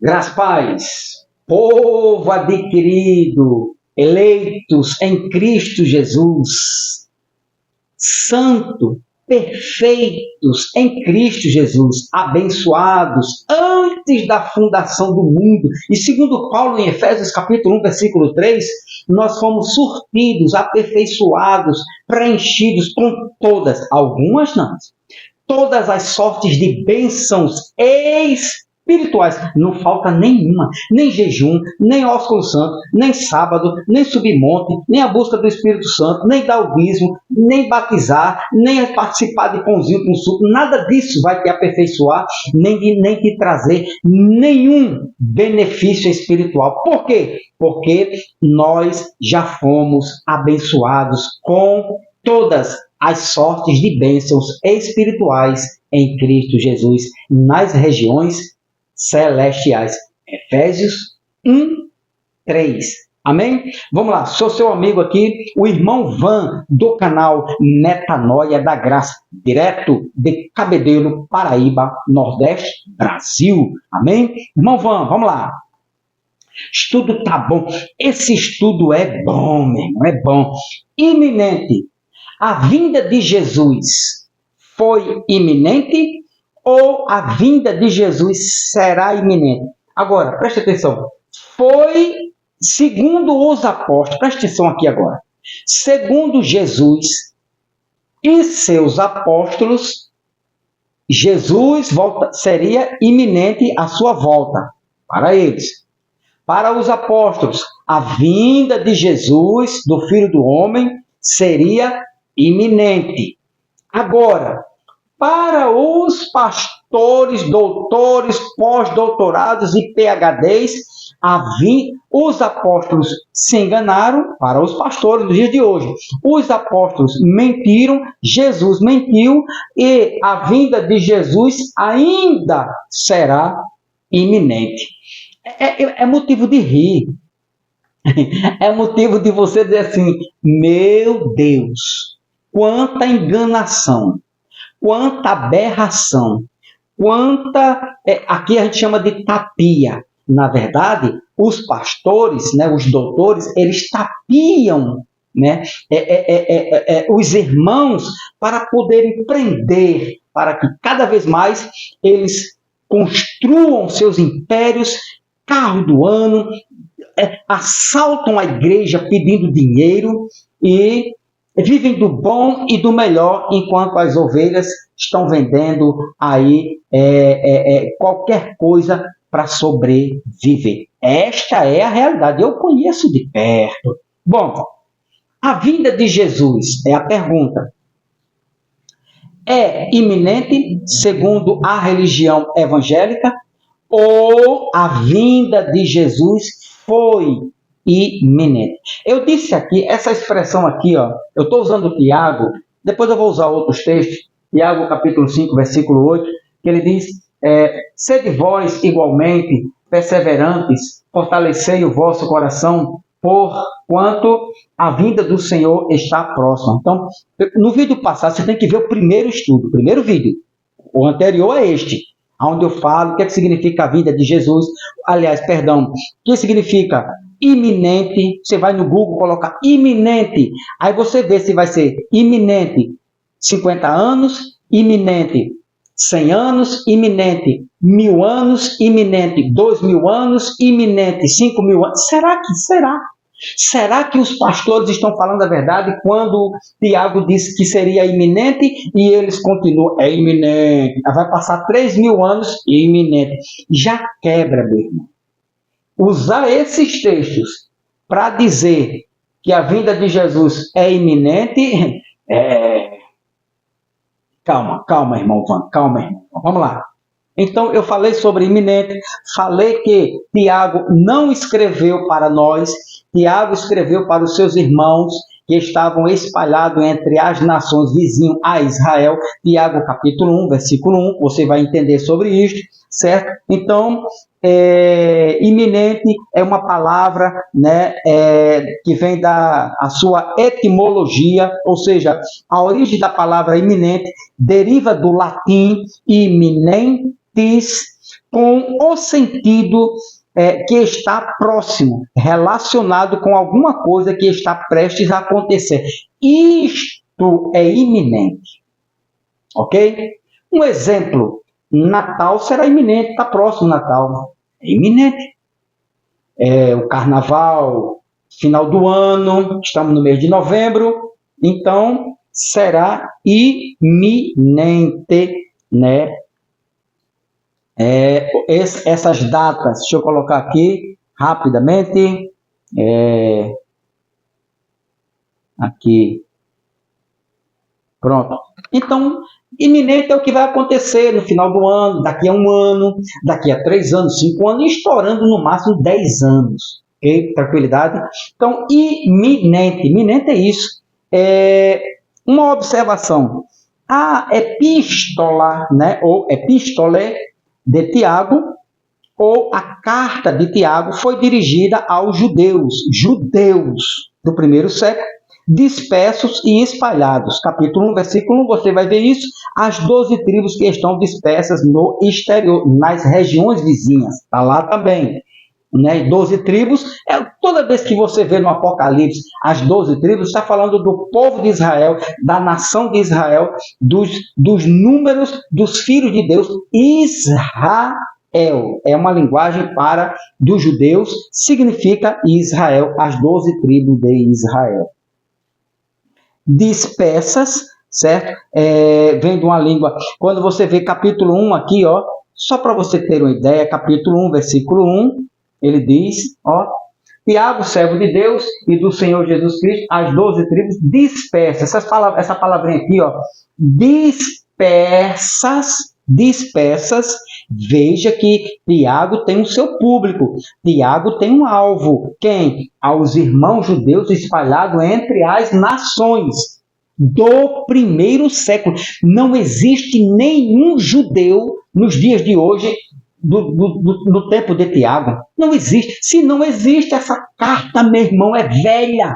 Graças, paz, povo adquirido, eleitos em Cristo Jesus, santo, perfeitos em Cristo Jesus, abençoados antes da fundação do mundo. E segundo Paulo em Efésios capítulo 1, versículo 3, nós fomos surtidos, aperfeiçoados, preenchidos com todas, algumas não, todas as sortes de bênçãos espirituais. Não falta nenhuma, nem jejum, nem ósculo santo, nem sábado, nem submonte, nem a busca do Espírito Santo, nem dar o dízimo, nem batizar, nem participar de pãozinho com suco. Nada disso vai te aperfeiçoar, nem te trazer nenhum benefício espiritual. Por quê? Porque nós já fomos abençoados com todas as sortes de bênçãos espirituais em Cristo Jesus nas regiões celestiais. Efésios 1, 3. Amém? Vamos lá, sou seu amigo aqui, o irmão Van, do canal Metanoia da Graça, direto de Cabedelo, Paraíba, Nordeste, Brasil. Amém? Irmão Van, vamos lá. Estudo tá bom. Esse estudo é bom, meu irmão, é bom. Iminente. A vinda de Jesus foi iminente ou a vinda de Jesus será iminente? Agora, preste atenção. Foi, segundo os apóstolos, preste atenção aqui agora. Segundo Jesus e seus apóstolos, Jesus seria iminente a sua volta para eles. Para os apóstolos, a vinda de Jesus, do Filho do Homem, seria iminente. Agora, para os pastores, doutores, pós-doutorados e PhDs, os apóstolos se enganaram para os pastores dos dias de hoje. Os apóstolos mentiram, Jesus mentiu e a vinda de Jesus ainda será iminente. É motivo de rir. É motivo de você dizer assim, meu Deus, quanta enganação, quanta aberração, aqui a gente chama de tapia. Na verdade, os pastores, né, os doutores, eles tapiam, né, os irmãos para poderem prender, para que cada vez mais eles construam seus impérios, carro do ano, assaltam a igreja pedindo dinheiro e vivem do bom e do melhor, enquanto as ovelhas estão vendendo aí qualquer coisa para sobreviver. Esta é a realidade, eu conheço de perto. Bom, a vinda de Jesus, é a pergunta, é iminente, segundo a religião evangélica, ou a vinda de Jesus foi iminente? Eu disse aqui, essa expressão aqui, ó, eu estou usando Tiago, depois eu vou usar outros textos, Tiago capítulo 5, versículo 8, que ele diz, sede vós igualmente perseverantes, fortalecei o vosso coração, porquanto a vinda do Senhor está próxima. Então, no vídeo passado, você tem que ver o primeiro estudo, o primeiro vídeo, o anterior é este, onde eu falo o que significa a vinda de Jesus, o que significa iminente, você vai no Google, coloca iminente, aí você vê se vai ser iminente 50 anos, iminente 100 anos, iminente 1000 anos, iminente 2000 anos, iminente 5000 anos, Será que os pastores estão falando a verdade quando Tiago disse que seria iminente e eles continuam, é iminente, vai passar 3000 anos e iminente? Já quebra, meu irmão. Usar esses textos para dizer que a vinda de Jesus é iminente, Calma, irmão Van, calma, irmão. Vamos lá. Então, eu falei sobre iminente, falei que Tiago não escreveu para nós, Tiago escreveu para os seus irmãos que estavam espalhados entre as nações vizinhas a Israel. Tiago capítulo 1, versículo 1, você vai entender sobre isto, certo? Então, iminente é uma palavra, né, que vem da sua etimologia, ou seja, a origem da palavra iminente deriva do latim iminentis, com o sentido que está próximo, relacionado com alguma coisa que está prestes a acontecer. Isto é iminente. Ok? Um exemplo, Natal será iminente, está próximo o Natal. É iminente. O Carnaval, final do ano, estamos no mês de novembro, então será iminente, né? Essas datas, deixa eu colocar aqui rapidamente, aqui, pronto. Então, iminente é o que vai acontecer no final do ano, daqui a um ano, daqui a 3 anos, 5 anos, e estourando no máximo 10 anos. Ok? Tranquilidade? Então, iminente. Iminente é isso. Uma observação. A epístola, né, ou epístole de Tiago, ou a carta de Tiago, foi dirigida aos judeus do primeiro século, dispersos e espalhados. Capítulo 1, versículo 1, você vai ver isso. As 12 tribos que estão dispersas no exterior, nas regiões vizinhas. Está lá também. Né? 12 tribos. Toda vez que você vê no Apocalipse as 12 tribos, está falando do povo de Israel, da nação de Israel, dos números dos filhos de Deus. Israel é uma linguagem para dos judeus, significa Israel, as 12 tribos de Israel. Dispersas, certo? Vem de uma língua. Quando você vê capítulo 1 aqui, ó, só para você ter uma ideia, capítulo 1, versículo 1, ele diz, ó, Tiago, servo de Deus e do Senhor Jesus Cristo, as 12 tribos dispersas. Essa palavrinha aqui, ó, dispersas. Veja que Tiago tem o seu público. Tiago tem um alvo. Quem? Aos irmãos judeus espalhados entre as nações do primeiro século. Não existe nenhum judeu nos dias de hoje, no tempo de Tiago. Não existe. Se não existe, essa carta, meu irmão, é velha.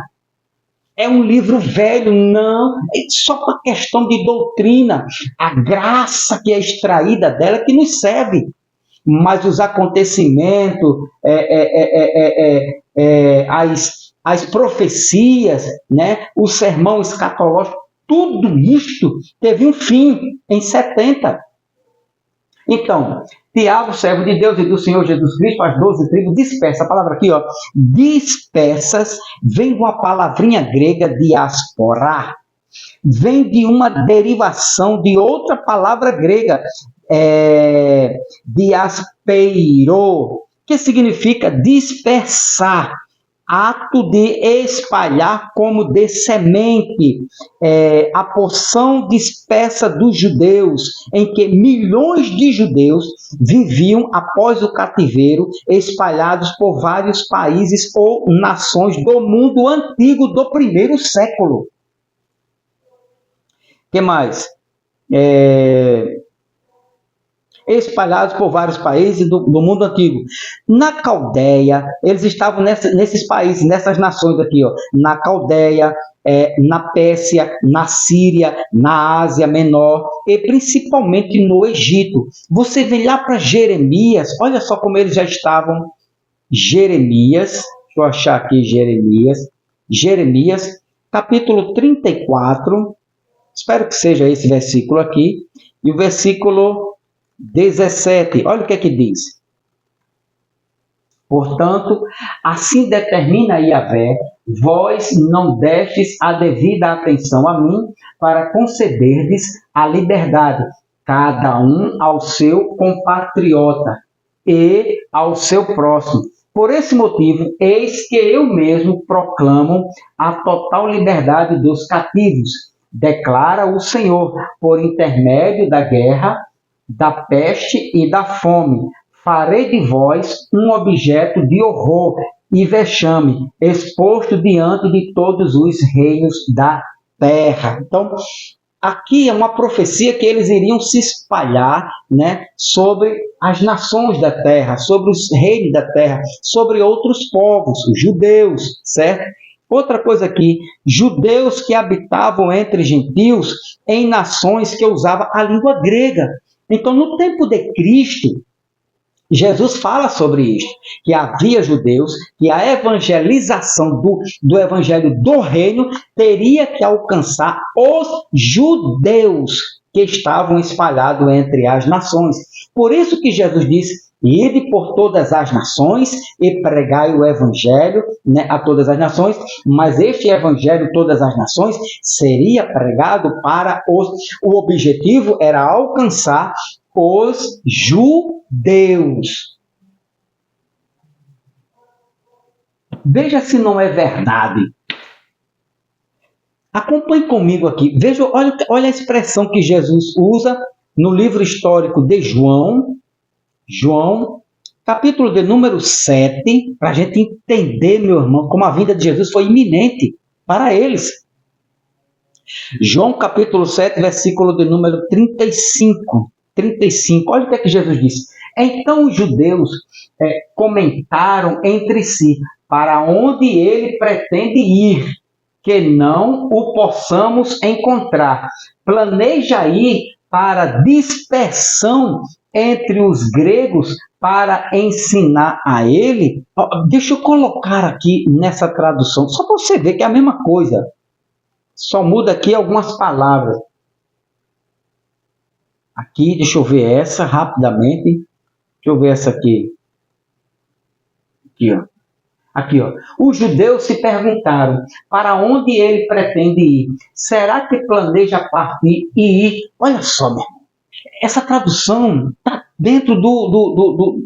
É um livro velho, não. É só para questão de doutrina. A graça que é extraída dela que nos serve. Mas os acontecimentos, as profecias, né? O sermão escatológico, tudo isto teve um fim em 70. Então, Tiago, servo de Deus e do Senhor Jesus Cristo, as 12 tribos, dispersas. A palavra aqui, ó, dispersas, vem de uma palavrinha grega, diáspora. Vem de uma derivação de outra palavra grega, diaspeiro, que significa dispersar. Ato de espalhar como de semente, a porção dispersa dos judeus, em que milhões de judeus viviam após o cativeiro, espalhados por vários países ou nações do mundo antigo do primeiro século. O que mais? Espalhados por vários países do mundo antigo. Na Caldeia, eles estavam nesses países, nessas nações aqui, ó, na Caldeia, na Pérsia, na Síria, na Ásia Menor e principalmente no Egito. Você vem lá para Jeremias, olha só como eles já estavam. Jeremias, deixa eu achar aqui Jeremias, capítulo 34, espero que seja esse versículo aqui, e o versículo 17, olha o que é que diz. Portanto, assim determina Yahvé, vós não destes a devida atenção a mim, para concederdes a liberdade, cada um ao seu compatriota e ao seu próximo. Por esse motivo, eis que eu mesmo proclamo a total liberdade dos cativos, declara o Senhor, por intermédio da guerra, da peste e da fome. Farei de vós um objeto de horror e vexame, exposto diante de todos os reinos da terra. Então, aqui é uma profecia que eles iriam se espalhar, né, sobre as nações da terra, sobre os reinos da terra, sobre outros povos, os judeus, certo? Outra coisa aqui, judeus que habitavam entre gentios em nações que usavam a língua grega. Então, no tempo de Cristo, Jesus fala sobre isso, que havia judeus, que a evangelização do evangelho do reino teria que alcançar os judeus que estavam espalhados entre as nações. Por isso que Jesus disse: ide por todas as nações e pregai o evangelho, né, a todas as nações, mas este evangelho, todas as nações, seria pregado para os... O objetivo era alcançar os judeus. Veja se não é verdade. Acompanhe comigo aqui. Veja, olha a expressão que Jesus usa no livro histórico de João, capítulo de número 7, para a gente entender, meu irmão, como a vinda de Jesus foi iminente para eles. João capítulo 7, versículo de número 35. Olha o que é que Jesus disse. Então os judeus comentaram entre si: para onde ele pretende ir, que não o possamos encontrar. Planeja ir para dispersão entre os gregos para ensinar a ele. Deixa eu colocar aqui nessa tradução, só para você ver que é a mesma coisa. Só muda aqui algumas palavras. Aqui, deixa eu ver essa rapidamente. Deixa eu ver essa aqui. Aqui, ó. Os judeus se perguntaram para onde ele pretende ir. Será que planeja partir e ir? Olha só, meu irmão. Essa tradução está dentro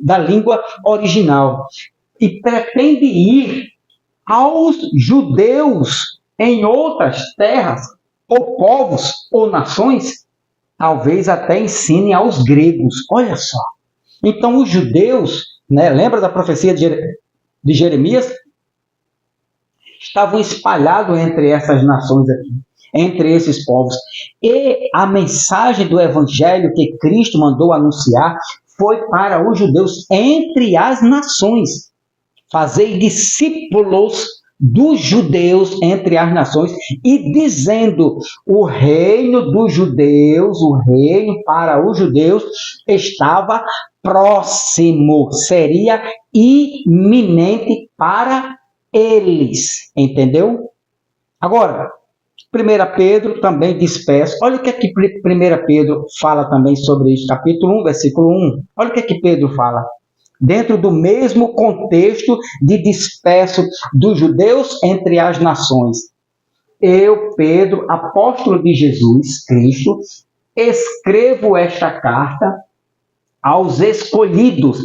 da língua original. E pretende ir aos judeus em outras terras, ou povos, ou nações. Talvez até ensine aos gregos. Olha só. Então, os judeus, né, lembra da profecia de Jeremias? Estavam espalhados entre essas nações aqui, entre esses povos. E a mensagem do evangelho que Cristo mandou anunciar foi para os judeus entre as nações. Fazer discípulos dos judeus entre as nações, e dizendo: o reino dos judeus, o reino para os judeus estava próximo, seria iminente para eles, entendeu? Agora, 1 Pedro também dispersa. Olha o que é que 1 Pedro fala também sobre isso, capítulo 1, versículo 1. Olha o que é que Pedro fala. Dentro do mesmo contexto de disperso dos judeus entre as nações. Eu, Pedro, apóstolo de Jesus Cristo, escrevo esta carta aos escolhidos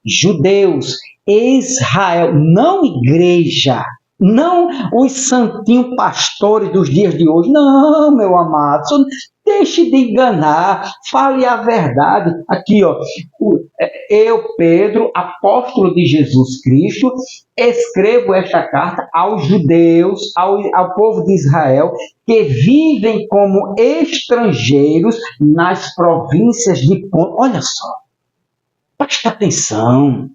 judeus, Israel, não igreja, não os santinhos pastores dos dias de hoje. Não, meu amado, deixe de enganar, fale a verdade. Aqui, ó, eu, Pedro, apóstolo de Jesus Cristo, escrevo esta carta aos judeus, ao povo de Israel, que vivem como estrangeiros nas províncias de Ponto. Olha só, presta atenção,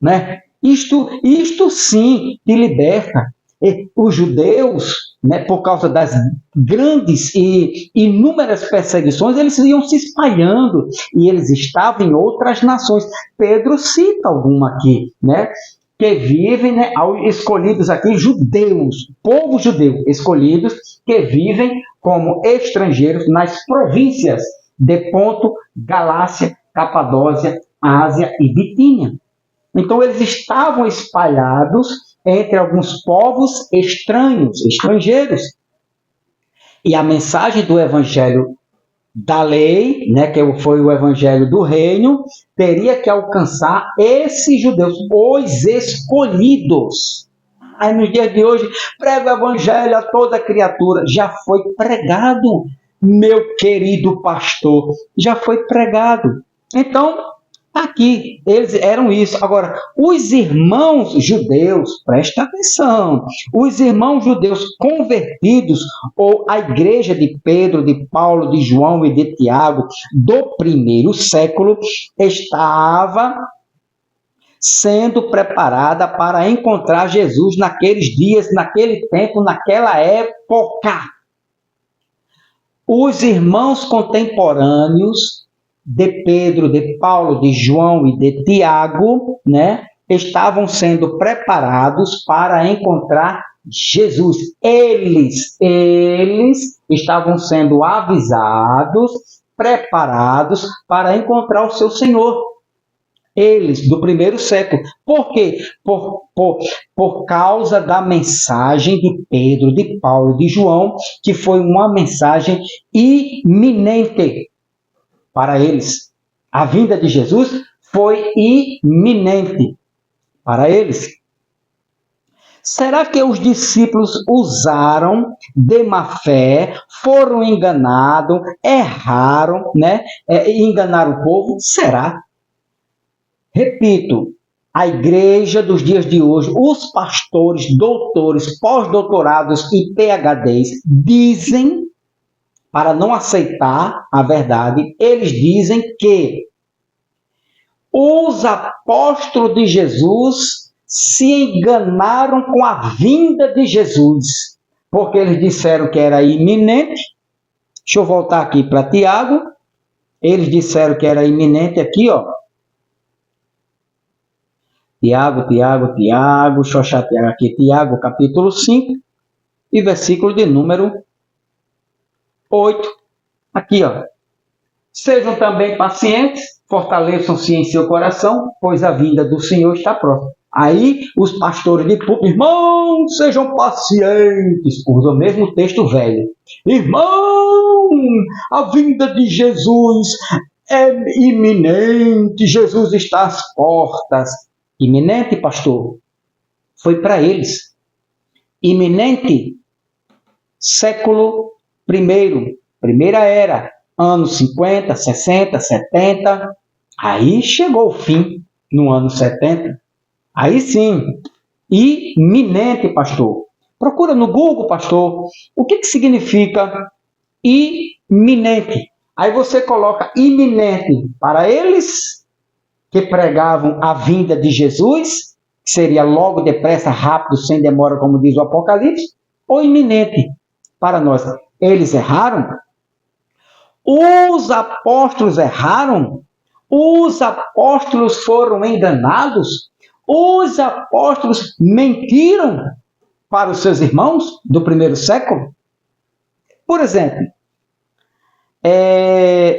né? Isto sim te liberta. Os judeus, né, por causa das grandes e inúmeras perseguições, eles iam se espalhando e eles estavam em outras nações. Pedro cita alguma aqui, né? Que vivem, né, escolhidos aqui, judeus, povo judeu, escolhidos, que vivem como estrangeiros nas províncias de Ponto, Galácia, Capadócia, Ásia e Bitínia. Então, eles estavam espalhados entre alguns povos estrangeiros. E a mensagem do evangelho da lei, né, que foi o evangelho do reino, teria que alcançar esses judeus, os escolhidos. Aí, nos dias de hoje, prega o evangelho a toda criatura. Já foi pregado, meu querido pastor, já foi pregado. Então, aqui, eles eram isso. Agora, os irmãos judeus, presta atenção, os irmãos judeus convertidos, ou a igreja de Pedro, de Paulo, de João e de Tiago, do primeiro século, estava sendo preparada para encontrar Jesus naqueles dias, naquele tempo, naquela época. Os irmãos contemporâneos de Pedro, de Paulo, de João e de Tiago, né, estavam sendo preparados para encontrar Jesus. Eles estavam sendo avisados, preparados para encontrar o seu Senhor. Eles, do primeiro século. Por quê? Por causa da mensagem de Pedro, de Paulo, de João, que foi uma mensagem iminente para eles. A vinda de Jesus foi iminente para eles. Será que os discípulos usaram de má fé, foram enganados, erraram, né? Enganaram o povo? Será? Repito, a igreja dos dias de hoje, os pastores, doutores, pós-doutorados e PhDs dizem, para não aceitar a verdade, eles dizem que os apóstolos de Jesus se enganaram com a vinda de Jesus, porque eles disseram que era iminente. Deixa eu voltar aqui para Tiago. Eles disseram que era iminente aqui, ó. Tiago, deixa eu achar aqui, Tiago, capítulo 5, e versículo de número 8. Aqui, ó. Sejam também pacientes, fortaleçam-se em seu coração, pois a vinda do Senhor está próxima. Aí, os pastores de púlpito, irmãos, sejam pacientes, usa o mesmo texto velho. Irmão, a vinda de Jesus é iminente, Jesus está às portas. Iminente, pastor, foi para eles. Iminente, século I, primeira era, anos 50, 60, 70. Aí chegou o fim, no ano 70. Aí sim, iminente, pastor. Procura no Google, pastor, o que significa iminente. Aí você coloca iminente para eles que pregavam a vinda de Jesus, que seria logo, depressa, rápido, sem demora, como diz o Apocalipse, ou iminente para nós. Eles erraram? Os apóstolos erraram? Os apóstolos foram enganados? Os apóstolos mentiram para os seus irmãos do primeiro século? Por exemplo,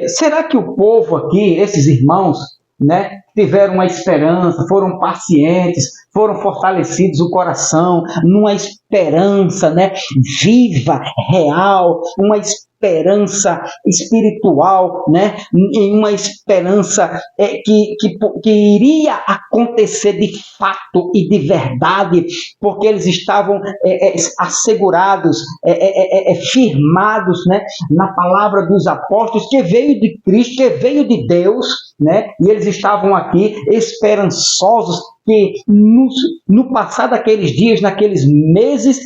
será que o povo aqui, esses irmãos, né, tiveram uma esperança, foram pacientes, foram fortalecidos o coração, numa esperança, né, viva, real, uma esperança espiritual, né, em uma esperança que iria acontecer de fato e de verdade, porque eles estavam assegurados, firmados, né, na palavra dos apóstolos, que veio de Cristo, que veio de Deus, né, e eles estavam aqui esperançosos que no passar daqueles dias, naqueles meses,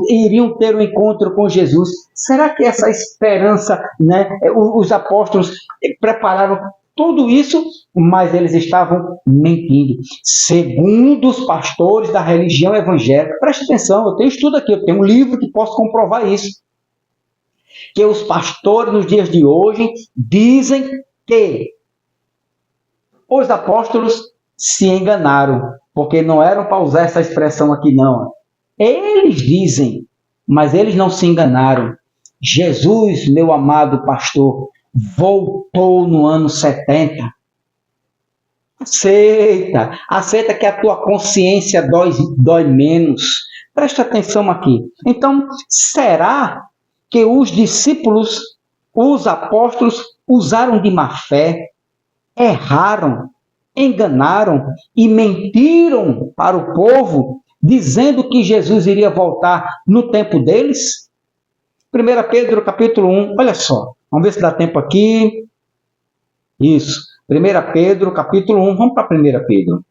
iriam ter um encontro com Jesus. Será que essa esperança, né, os apóstolos prepararam tudo isso, mas eles estavam mentindo? Segundo os pastores da religião evangélica, preste atenção, eu tenho estudo aqui, eu tenho um livro que posso comprovar isso, que os pastores nos dias de hoje dizem que os apóstolos se enganaram, porque não eram para usar essa expressão aqui não. Eles dizem, mas eles não se enganaram. Jesus, meu amado pastor, voltou no ano 70. Aceita que a tua consciência dói menos. Presta atenção aqui. Então, será que os discípulos, os apóstolos, usaram de má fé, erraram, enganaram e mentiram para o povo, dizendo que Jesus iria voltar no tempo deles? 1 Pedro capítulo 1, olha só, vamos ver se dá tempo aqui. Isso, 1 Pedro capítulo 1, vamos para 1 Pedro.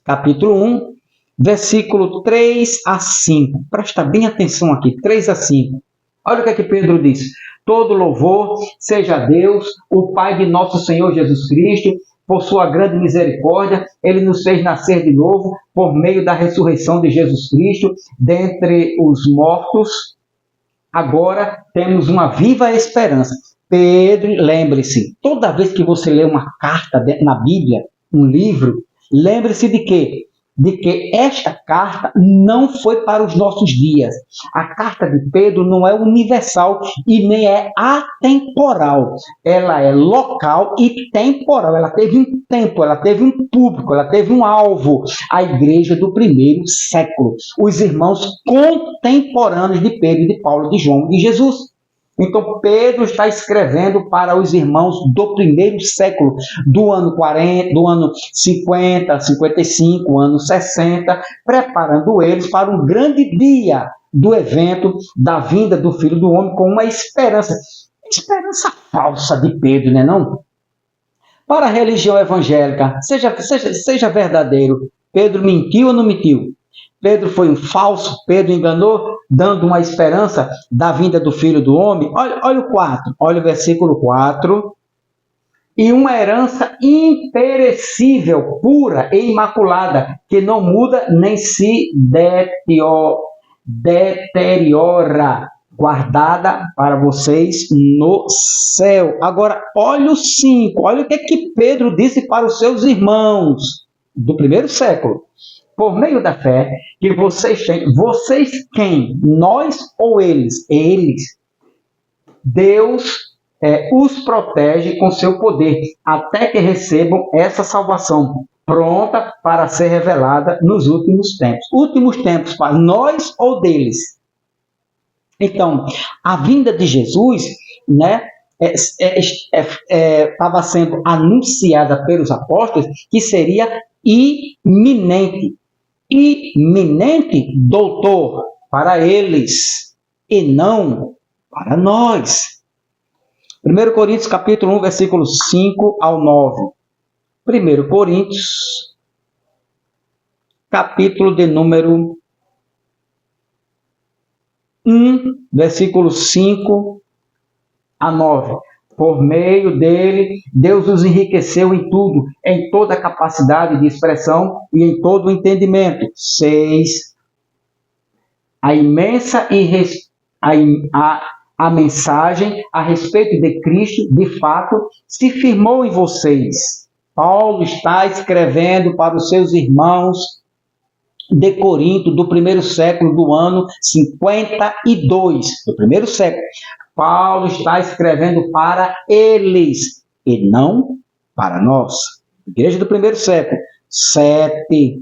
Capítulo 1, versículo 3 a 5. Presta bem atenção aqui, 3 a 5. Olha o que é que Pedro diz. Todo louvor seja a Deus, o Pai de nosso Senhor Jesus Cristo, por sua grande misericórdia, Ele nos fez nascer de novo por meio da ressurreição de Jesus Cristo dentre os mortos. Agora temos uma viva esperança. Pedro, lembre-se, toda vez que você lê uma carta na Bíblia, um livro, lembre-se de quê? De que esta carta não foi para os nossos dias. A carta de Pedro não é universal e nem é atemporal. Ela é local e temporal. Ela teve um tempo, ela teve um público, ela teve um alvo. A igreja do primeiro século. Os irmãos contemporâneos de Pedro, de Paulo, de João e de Jesus. Então, Pedro está escrevendo para os irmãos do primeiro século, do ano 40, do ano 50, 55, ano 60, preparando eles para um grande dia do evento da vinda do Filho do Homem, com uma esperança falsa de Pedro, né, não? Para a religião evangélica, seja verdadeiro, Pedro mentiu ou não mentiu? Pedro foi um falso, Pedro enganou, dando uma esperança da vinda do Filho do Homem. Olha o 4, olha o versículo 4. E uma herança imperecível, pura e imaculada, que não muda nem se deteriora, guardada para vocês no céu. Agora, olha o 5, olha o que Pedro disse para os seus irmãos do primeiro século. Por meio da fé que vocês têm, vocês quem? Nós ou eles? Eles. Deus os protege com seu poder, até que recebam essa salvação, pronta para ser revelada nos últimos tempos. Últimos tempos para nós ou deles? Então, a vinda de Jesus, né, estava sendo anunciada pelos apóstolos que seria iminente. Iminente, doutor, para eles e não para nós. 1 Coríntios capítulo 1, versículos 5 ao 9. 1 Coríntios, capítulo de número 1, versículos 5 a 9. Por meio dele, Deus os enriqueceu em tudo, em toda a capacidade de expressão e em todo o entendimento. 6. A imensa a mensagem a respeito de Cristo, de fato, se firmou em vocês. Paulo está escrevendo para os seus irmãos de Corinto, do primeiro século, do ano 52, do primeiro século. Paulo está escrevendo para eles e não para nós. Igreja do primeiro século. 7.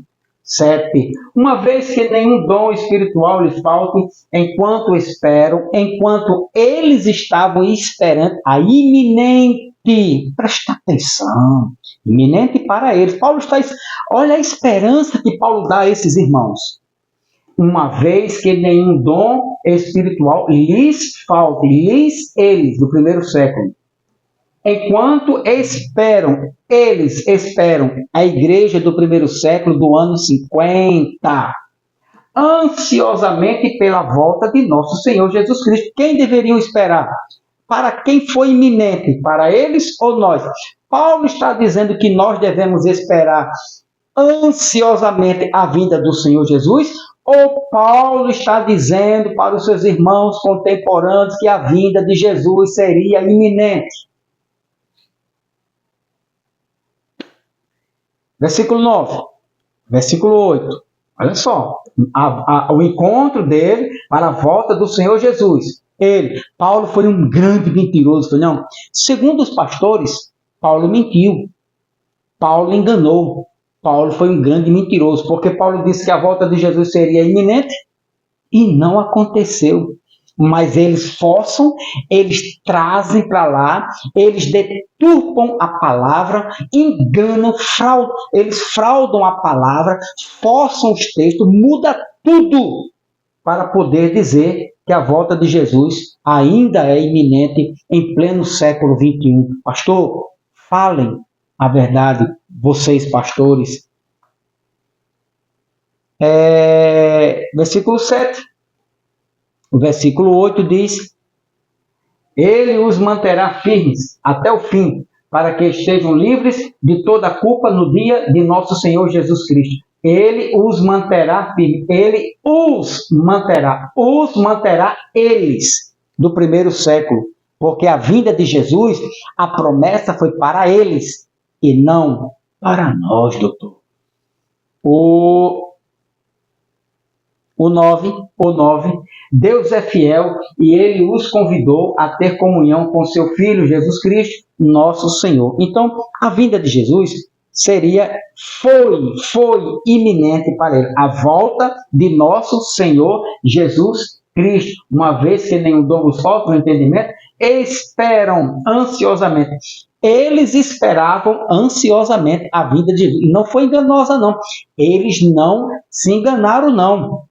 Uma vez que nenhum dom espiritual lhes falte, enquanto esperam, enquanto eles estavam esperando a iminente, presta atenção, iminente para eles. Paulo está, olha a esperança que Paulo dá a esses irmãos. Uma vez que nenhum dom espiritual lhes falte, eles do primeiro século, enquanto eles esperam a igreja do primeiro século do ano 50, ansiosamente pela volta de nosso Senhor Jesus Cristo. Quem deveriam esperar? Para quem foi iminente? Para eles ou nós? Paulo está dizendo que nós devemos esperar ansiosamente a vinda do Senhor Jesus? Ou Paulo está dizendo para os seus irmãos contemporâneos que a vinda de Jesus seria iminente? Versículo 9, versículo 8. Olha só, o encontro dele para a volta do Senhor Jesus. Paulo foi um grande mentiroso, foi não? Segundo os pastores, Paulo mentiu. Paulo enganou. Paulo foi um grande mentiroso, porque Paulo disse que a volta de Jesus seria iminente e não aconteceu. Mas eles forçam, eles trazem para lá, eles deturpam a palavra, enganam, eles fraudam a palavra, forçam os textos, muda tudo para poder dizer que a volta de Jesus ainda é iminente em pleno século XXI. Pastor, falem a verdade, vocês pastores. Versículo 7. O versículo 8 diz: Ele os manterá firmes até o fim, para que estejam livres de toda culpa no dia de nosso Senhor Jesus Cristo. Ele os manterá firmes. Ele os manterá eles do primeiro século. Porque a vinda de Jesus, a promessa foi para eles e não para nós, doutor. O 9, Deus é fiel e Ele os convidou a ter comunhão com seu Filho, Jesus Cristo, nosso Senhor. Então, a vinda de Jesus foi iminente para Ele. A volta de nosso Senhor Jesus Cristo. Uma vez que nenhum dom os falta no entendimento, esperam ansiosamente. Eles esperavam ansiosamente a vinda de Jesus. E não foi enganosa, não. Eles não se enganaram, não.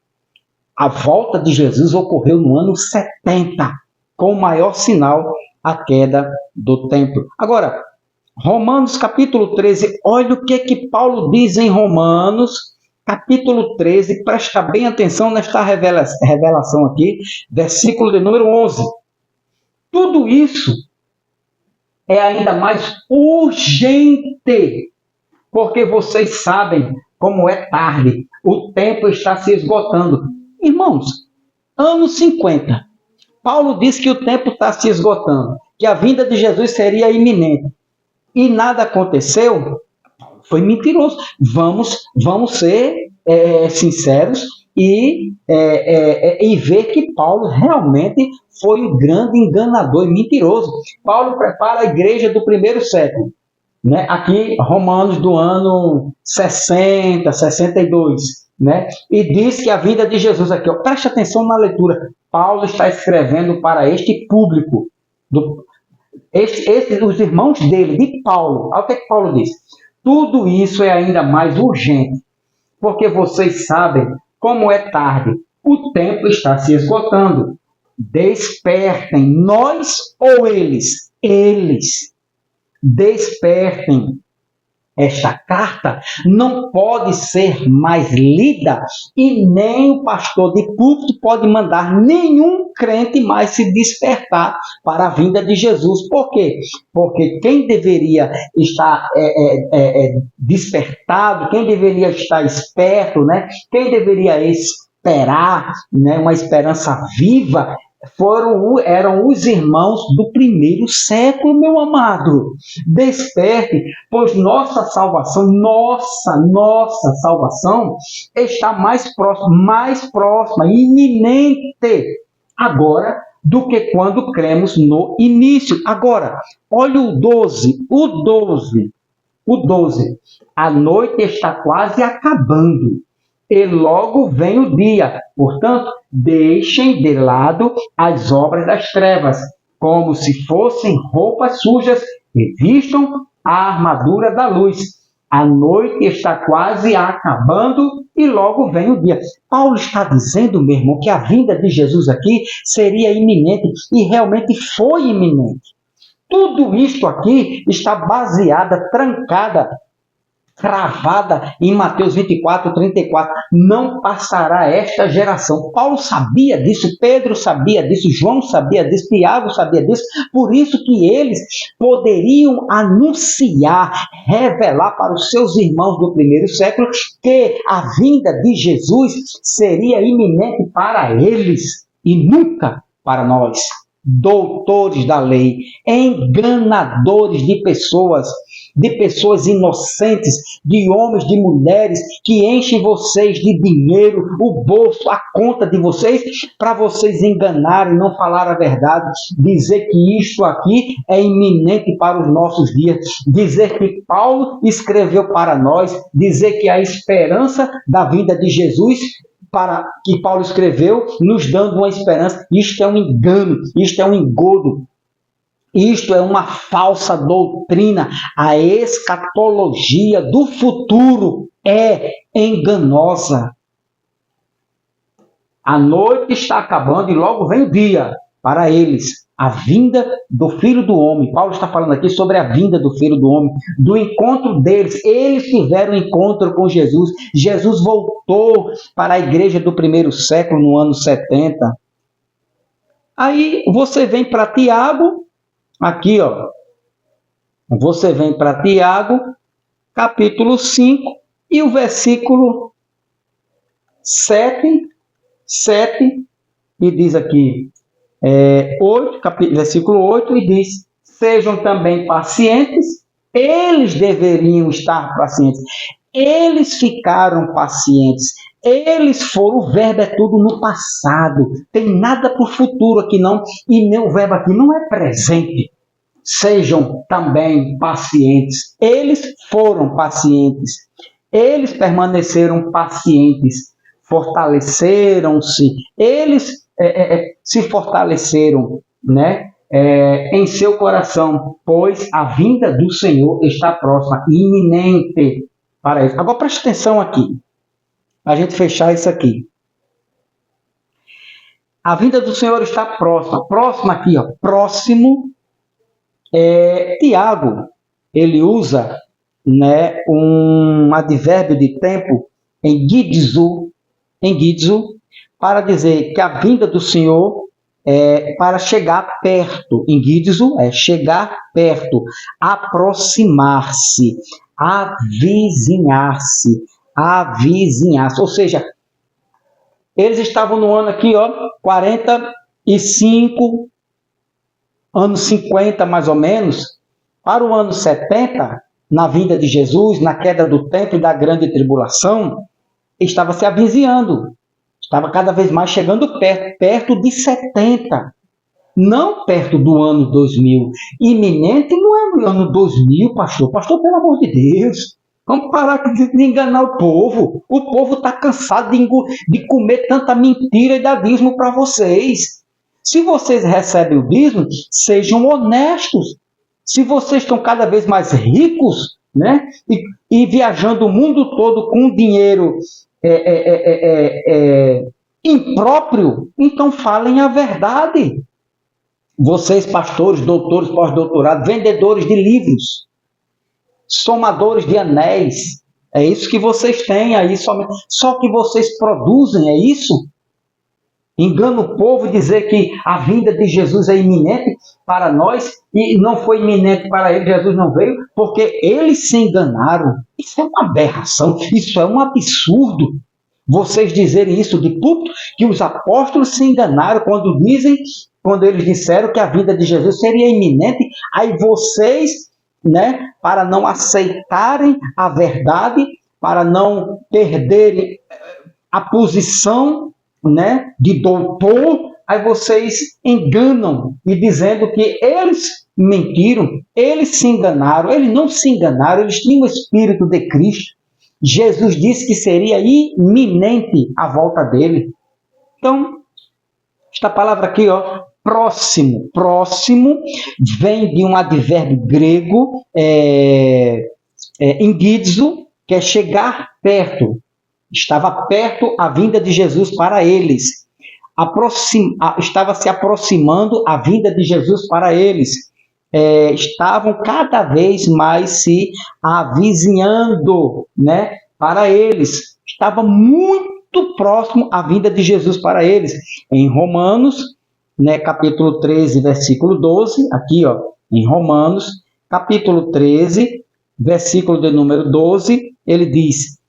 A volta de Jesus ocorreu no ano 70, com o maior sinal, a queda do templo. Agora, Romanos capítulo 13, olha o que Paulo diz em Romanos capítulo 13, presta bem atenção nesta revelação aqui, versículo de número 11. Tudo isso é ainda mais urgente, porque vocês sabem como é tarde, o tempo está se esgotando. Irmãos, anos 50, Paulo diz que o tempo está se esgotando, que a vinda de Jesus seria iminente, e nada aconteceu. Foi mentiroso. Vamos ser sinceros e ver que Paulo realmente foi um grande enganador e mentiroso. Paulo prepara a igreja do primeiro século. Né? Aqui, Romanos do ano 60, 62. Né? E diz que a vinda de Jesus aqui, ó, preste atenção na leitura. Paulo está escrevendo para este público, os irmãos dele, de Paulo. Olha o que Paulo diz. Tudo isso é ainda mais urgente, porque vocês sabem como é tarde. O tempo está se esgotando. Despertem, nós ou eles? Eles. Despertem. Esta carta não pode ser mais lida e nem o pastor de púlpito pode mandar nenhum crente mais se despertar para a vinda de Jesus. Por quê? Porque quem deveria estar despertado, quem deveria estar esperto, né? Quem deveria esperar, né? Uma esperança viva, eram os irmãos do primeiro século, meu amado. Desperte, pois nossa salvação está mais próxima, iminente agora do que quando cremos no início. Agora, olha o 12. A noite está quase acabando e logo vem o dia. Portanto, deixem de lado as obras das trevas, como se fossem roupas sujas, e vistam a armadura da luz. A noite está quase acabando e logo vem o dia. Paulo está dizendo, meu irmão, que a vinda de Jesus aqui seria iminente, e realmente foi iminente. Tudo isto aqui está baseada, trancada, cravada em Mateus 24, 34. Não passará esta geração. Paulo sabia disso, Pedro sabia disso, João sabia disso, Tiago sabia disso. Por isso que eles poderiam anunciar, revelar para os seus irmãos do primeiro século que a vinda de Jesus seria iminente para eles e nunca para nós. Doutores da lei, enganadores de pessoas inocentes, de homens, de mulheres, que enchem vocês de dinheiro, o bolso, a conta de vocês, para vocês enganarem, não falar a verdade, dizer que isto aqui é iminente para os nossos dias, dizer que Paulo escreveu para nós, dizer que a esperança da vinda de Jesus para que Paulo escreveu, nos dando uma esperança. Isto é um engano, isto é um engodo, isto é uma falsa doutrina. A escatologia do futuro é enganosa. A noite está acabando e logo vem o dia para eles. A vinda do Filho do Homem. Paulo está falando aqui sobre a vinda do Filho do Homem, do encontro deles. Eles tiveram um encontro com Jesus. Jesus voltou para a igreja do primeiro século no ano 70. Aí você vem para Tiago, aqui ó, você vem para Tiago, capítulo 5, e o versículo 7, e diz aqui, 8, versículo 8, e diz: sejam também pacientes. Eles deveriam estar pacientes. Eles ficaram pacientes. Eles foram. O verbo é tudo no passado. Tem nada para o futuro aqui não. E o verbo aqui não é presente. Sejam também pacientes. Eles foram pacientes. Eles permaneceram pacientes. Fortaleceram-se. Eles se fortaleceram, né? Em seu coração, pois a vinda do Senhor está próxima, iminente para eles. Agora preste atenção aqui, a gente fechar isso aqui. A vinda do Senhor está próxima. Próxima aqui, ó, próximo. Tiago, ele usa, né, um advérbio de tempo em gidzo, para dizer que a vinda do Senhor para chegar perto. Em gidzo é chegar perto, aproximar-se, avizinhar-se. Ou seja, eles estavam no ano aqui, ó, 45, anos 50 mais ou menos, para o ano 70, na vinda de Jesus, na queda do templo e da grande tribulação, estava se avizinhando. Estava cada vez mais chegando perto de 70. Não perto do ano 2000. Iminente não é no ano 2000, pastor. Pastor, pelo amor de Deus. Vamos parar de enganar o povo. O povo está cansado de comer tanta mentira e dar dízimo para vocês. Se vocês recebem o dízimo, sejam honestos. Se vocês estão cada vez mais ricos, né? E viajando o mundo todo com dinheiro impróprio, então falem a verdade. Vocês, pastores, doutores, pós-doutorados, vendedores de livros, somadores de anéis, é isso que vocês têm aí, só que vocês produzem, é isso? Engana o povo dizer que a vinda de Jesus é iminente para nós e não foi iminente para ele, Jesus não veio, porque eles se enganaram. Isso é uma aberração, isso é um absurdo. Vocês dizerem isso de púlpito, que os apóstolos se enganaram quando eles disseram que a vinda de Jesus seria iminente, aí vocês, né, para não aceitarem a verdade, para não perderem a posição, né, de doutor, aí vocês enganam e dizendo que eles mentiram, eles se enganaram. Eles não se enganaram, eles tinham o Espírito de Cristo. Jesus disse que seria iminente a volta dele. Então, esta palavra aqui, ó, próximo. Próximo vem de um advérbio grego, engidzo, que é chegar perto. Estava perto a vinda de Jesus para eles. Estava se aproximando a vinda de Jesus para eles. Estavam cada vez mais se avizinhando, né, para eles. Estava muito próximo a vinda de Jesus para eles. Em Romanos, né, capítulo 13, versículo 12, aqui, ó, em Romanos, capítulo 13, versículo de número 12, ele diz: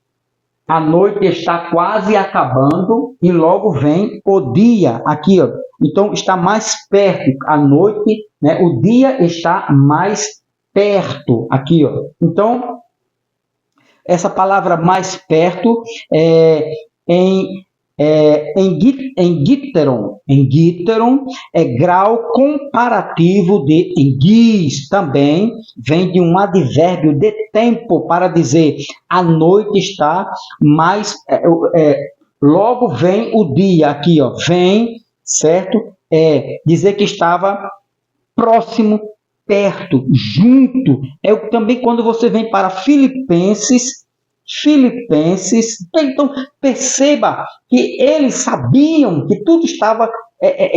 a noite está quase acabando e logo vem o dia. Aqui, ó. Então, está mais perto. A noite, né? O dia está mais perto. Aqui, ó. Então, essa palavra mais perto em giteron é grau comparativo de engis, também vem de um advérbio de tempo para dizer a noite está mais, logo vem o dia, aqui ó, vem, certo? Dizer que estava próximo, perto, junto. Também quando você vem para Filipenses, então perceba que eles sabiam que tudo estava,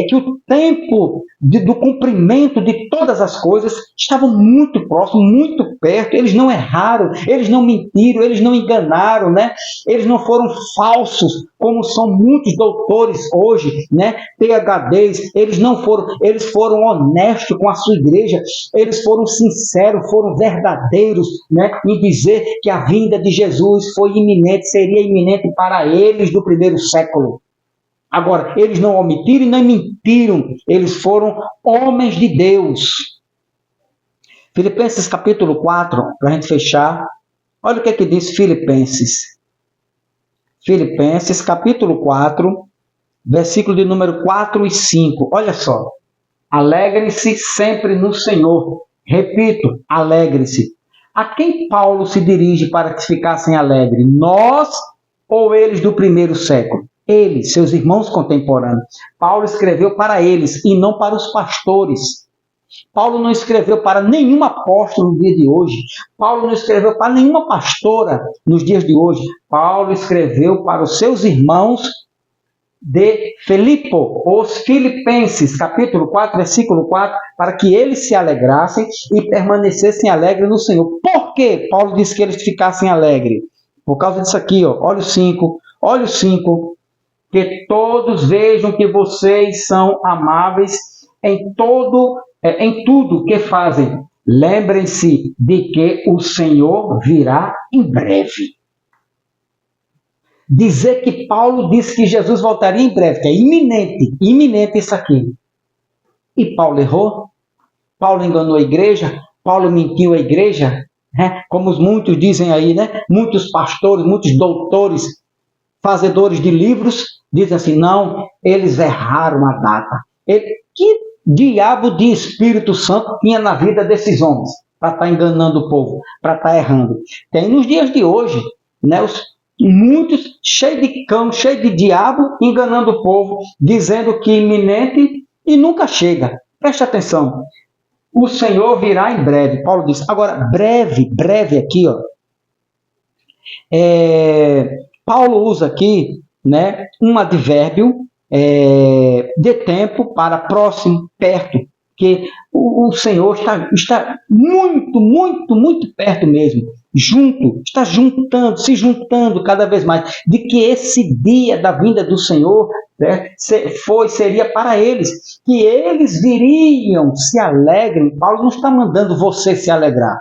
que o tempo do cumprimento de todas as coisas estava muito próximo, muito perto. Eles não erraram, eles não mentiram, eles não enganaram, né? Eles não foram falsos, como são muitos doutores hoje, né? PhDs, eles foram honestos com a sua igreja, eles foram sinceros, foram verdadeiros, né? Em dizer que a vinda de Jesus foi iminente, seria iminente para eles do primeiro século. Agora, eles não omitiram e nem mentiram, eles foram homens de Deus. Filipenses capítulo 4, para a gente fechar, olha o que diz Filipenses. Filipenses capítulo 4, versículo de número 4 e 5. Olha só. Alegrem-se sempre no Senhor. Repito, alegre-se. A quem Paulo se dirige para que ficassem alegres? Nós ou eles do primeiro século? Eles, seus irmãos contemporâneos. Paulo escreveu para eles e não para os pastores. Paulo não escreveu para nenhum apóstolo no dia de hoje. Paulo não escreveu para nenhuma pastora nos dias de hoje. Paulo escreveu para os seus irmãos de Filipo, os Filipenses, capítulo 4, versículo 4, para que eles se alegrassem e permanecessem alegres no Senhor. Por que Paulo disse que eles ficassem alegres? Por causa disso aqui, ó, olha o 5, que todos vejam que vocês são amáveis em tudo que fazem. Lembrem-se de que o Senhor virá em breve. Dizer que Paulo disse que Jesus voltaria em breve, que é iminente isso aqui. E Paulo errou? Paulo enganou a igreja? Paulo mentiu a igreja? Como muitos dizem aí, né? Muitos pastores, muitos doutores, fazedores de livros, dizem assim, não, eles erraram a data. Que diabo de Espírito Santo tinha na vida desses homens para estar enganando o povo, para estar errando? Tem nos dias de hoje, né? Muitos cheios de cão, cheios de diabo, enganando o povo, dizendo que é iminente e nunca chega. Preste atenção. O Senhor virá em breve. Paulo diz. Agora, breve aqui, ó. Paulo usa aqui, né, um advérbio de tempo para próximo, perto. Que o Senhor está muito perto mesmo. Está se juntando cada vez mais, de que esse dia da vinda do Senhor, né, seria para eles, que eles viriam, se alegrem. Paulo não está mandando você se alegrar.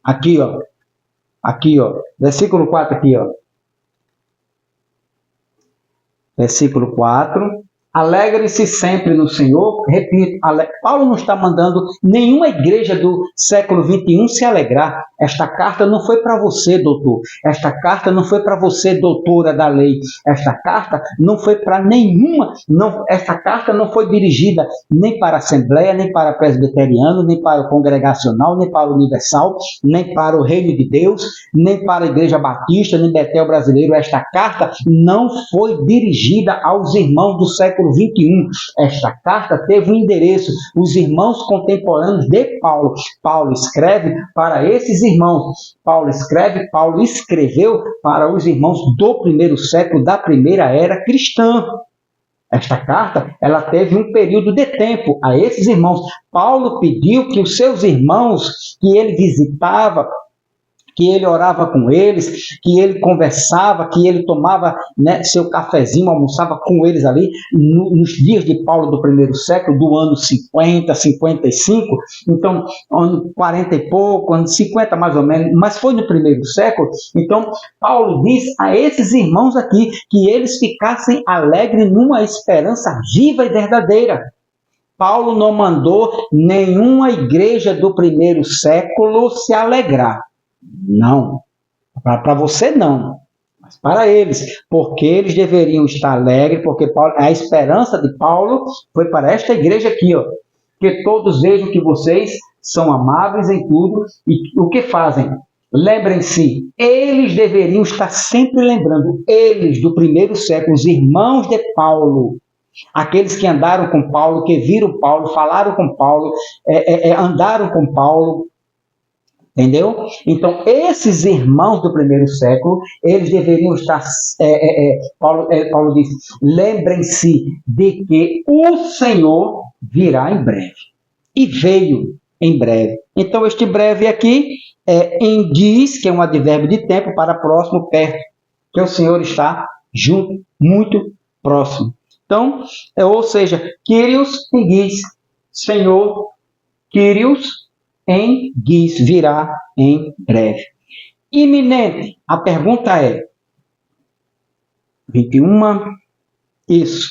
Aqui, ó, versículo 4 aqui, ó. Versículo 4. Alegrem-se sempre no Senhor. Repito, Paulo não está mandando nenhuma igreja do século 21 se alegrar. Esta carta não foi para você, doutor. Esta carta não foi para você, doutora da lei. Esta carta não foi para nenhuma. Esta carta não foi dirigida nem para a Assembleia, nem para presbiteriano, nem para o congregacional, nem para o universal, nem para o Reino de Deus, nem para a Igreja Batista, nem Betel Brasileiro. Esta carta não foi dirigida aos irmãos do século 21. Esta carta teve um endereço, os irmãos contemporâneos de Paulo. Paulo escreve para esses irmãos. Paulo escreveu para os irmãos do primeiro século, da primeira era cristã. Esta carta, ela teve um período de tempo a esses irmãos. Paulo pediu que os seus irmãos que ele visitava, que ele orava com eles, que ele conversava, que ele tomava, né, seu cafezinho, almoçava com eles ali, nos dias de Paulo do primeiro século, do ano 50, 55, então, ano 40 e pouco, ano 50 mais ou menos, mas foi no primeiro século. Então, Paulo diz a esses irmãos aqui que eles ficassem alegres numa esperança viva e verdadeira. Paulo não mandou nenhuma igreja do primeiro século se alegrar. Não, para você não, mas para eles, porque eles deveriam estar alegres, porque a esperança de Paulo foi para esta igreja aqui, ó, que todos vejam que vocês são amáveis em tudo e o que fazem. Lembrem-se, eles deveriam estar sempre lembrando, eles do primeiro século, os irmãos de Paulo, aqueles que andaram com Paulo, que viram Paulo, falaram com Paulo, andaram com Paulo. Entendeu? Então, esses irmãos do primeiro século, eles deveriam estar, Paulo diz, lembrem-se de que o Senhor virá em breve. E veio em breve. Então, este breve aqui diz que é um advérbio de tempo para próximo, perto, que o Senhor está junto, muito próximo. Então, ou seja, Kyrios em guis, Senhor, Kyrios em guis, virá em breve. Iminente, a pergunta é, 21, Isso.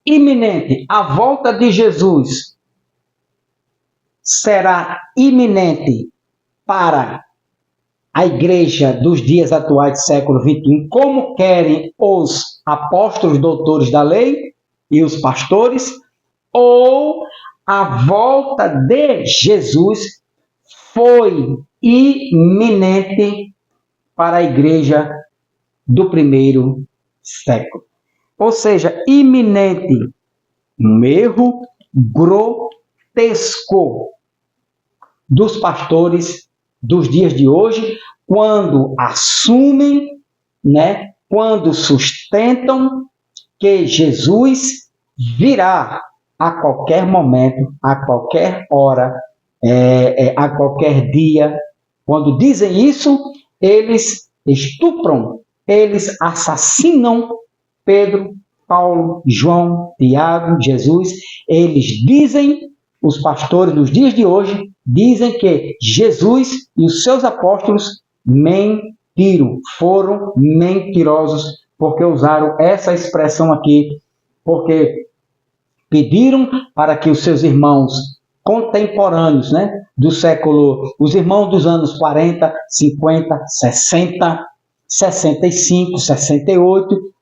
Iminente. A volta de Jesus será iminente para a igreja dos dias atuais do século XXI, como querem os apóstolos doutores da lei e os pastores, ou a volta de Jesus foi iminente para a igreja do primeiro século. Ou seja, iminente, um erro grotesco dos pastores dos dias de hoje, quando assumem, quando sustentam que Jesus virá a qualquer momento, a qualquer hora, a qualquer dia. Quando dizem isso, eles estupram, eles assassinam Pedro, Paulo, João, Tiago, Jesus. Eles dizem, os pastores dos dias de hoje, dizem que Jesus e os seus apóstolos mentiram, foram mentirosos, porque usaram essa expressão aqui, porque pediram para que os seus irmãos contemporâneos, do século, os irmãos dos anos 40, 50, 60, 65, 68,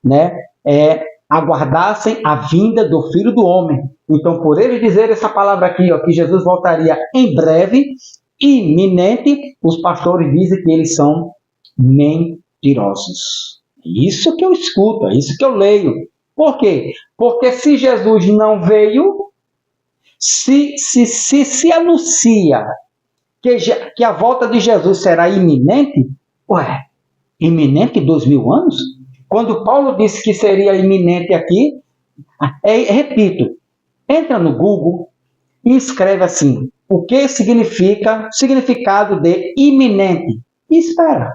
aguardassem a vinda do Filho do Homem. Então, por ele dizer essa palavra aqui, que Jesus voltaria em breve, iminente, os pastores dizem que eles são mentirosos. Isso que eu escuto, é isso que eu leio. Por quê? Porque se Jesus não veio, se anuncia que a volta de Jesus será iminente, iminente 2000 anos? Quando Paulo disse que seria iminente aqui, repito, entra no Google e escreve assim, o que significa, significado de iminente, e espera.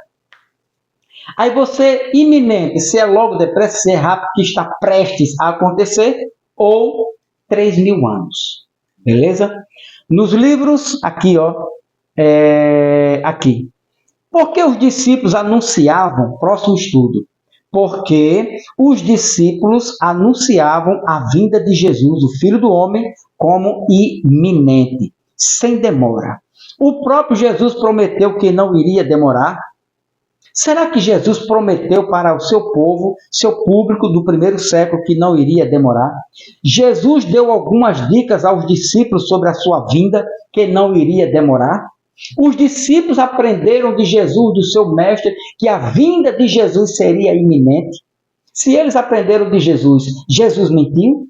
Aí você, iminente, se é logo depressa, se é rápido, que está prestes a acontecer, ou 3000 anos. Beleza? Nos livros, aqui, aqui. Por que os discípulos anunciavam, próximo estudo, porque os discípulos anunciavam a vinda de Jesus, o Filho do Homem, como iminente, sem demora. O próprio Jesus prometeu que não iria demorar. Será que Jesus prometeu para o seu povo, seu público do primeiro século, que não iria demorar? Jesus deu algumas dicas aos discípulos sobre a sua vinda, que não iria demorar? Os discípulos aprenderam de Jesus, do seu mestre, que a vinda de Jesus seria iminente. Se eles aprenderam de Jesus, Jesus mentiu? O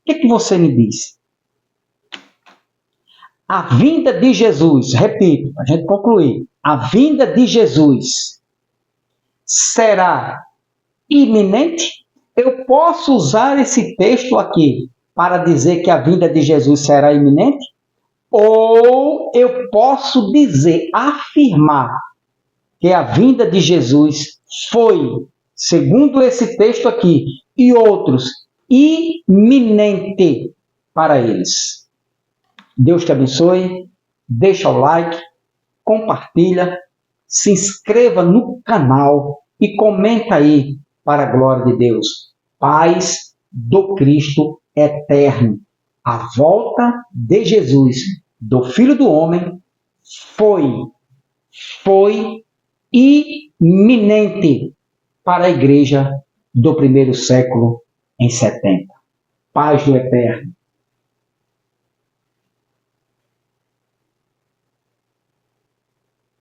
que você me diz? A vinda de Jesus, repito, para a gente concluir, a vinda de Jesus será iminente? Eu posso usar esse texto aqui para dizer que a vinda de Jesus será iminente? Ou eu posso dizer, afirmar, que a vinda de Jesus foi, segundo esse texto aqui e outros, iminente para eles? Deus te abençoe, deixa o like, compartilha, se inscreva no canal e comenta aí para a glória de Deus. Paz do Cristo eterno. A volta de Jesus, do Filho do Homem, foi iminente para a igreja do primeiro século em 70. Paz do eterno.